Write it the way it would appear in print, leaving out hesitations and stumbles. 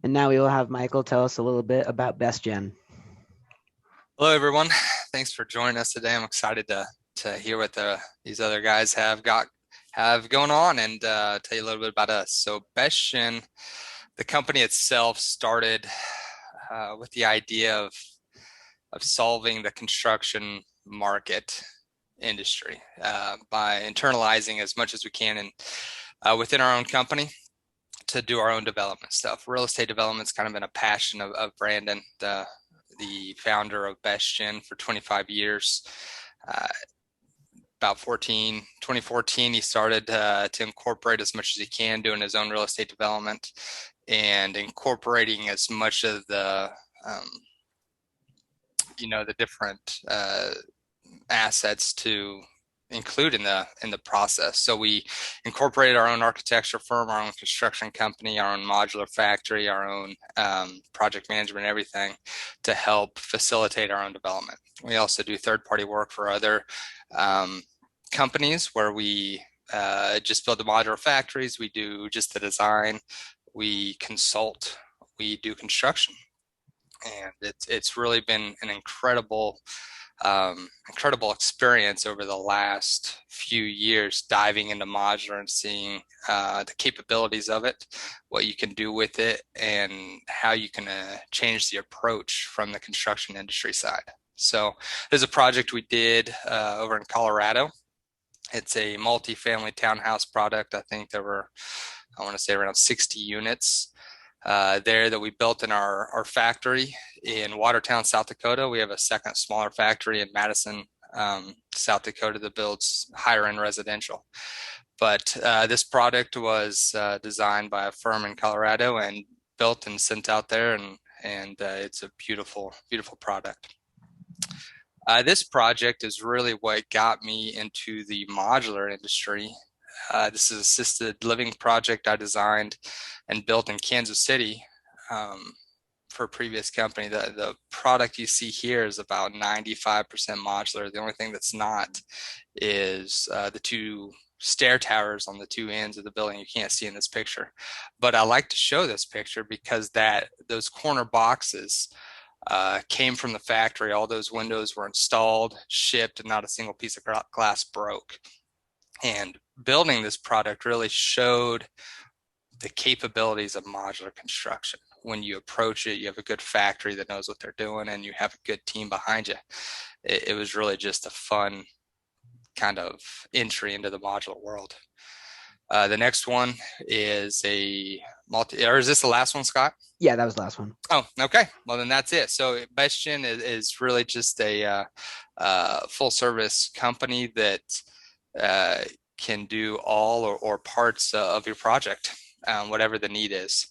And now we will have Michael tell us a little bit about Best Gen. Hello, everyone. Thanks for joining us today. I'm excited to hear what these other guys have going on and tell you a little bit about us. So, Bestien, the company itself started with the idea of solving the construction market industry by internalizing as much as we can and within our own company to do our own development stuff. Real estate development's kind of been a passion of Brandon, the founder of Bestien for 25 years. Uh, about 2014, he started to incorporate as much as he can, doing his own real estate development and incorporating as much of um, the different assets to include in the process. So we incorporated our own architecture firm, our own construction company, our own modular factory, our own project management, everything to help facilitate our own development. We also do third-party work for other companies where we just build the modular factories. We do just the design. We consult. We do construction. And it's really been an incredible experience over the last few years diving into modular and seeing the capabilities of it, what you can do with it, and how you can change the approach from the construction industry side. So there's a project we did over in Colorado. It's a multi-family townhouse product. I think there were, I want to say, around 60 units there that we built in our factory in Watertown, South Dakota. We have a second smaller factory in Madison, South Dakota that builds higher end residential. But this product was designed by a firm in Colorado and built and sent out there, and it's a beautiful, beautiful product. This project is really what got me into the modular industry. This is an assisted living project I designed and built in Kansas City for a previous company. The product you see here is about 95% modular. The only thing that's not is the two stair towers on the two ends of the building you can't see in this picture. But I like to show this picture because those corner boxes came from the factory. All those windows were installed, shipped, and not a single piece of glass broke. And building this product really showed the capabilities of modular construction. When you approach it, you have a good factory that knows what they're doing, and you have a good team behind you. It was really just a fun kind of entry into the modular world. The next one is or is this the last one, Scott? Yeah, that was the last one. Oh, okay. Well, then that's it. So Bestien is really just a full service company that can do all or parts of your project, whatever the need is.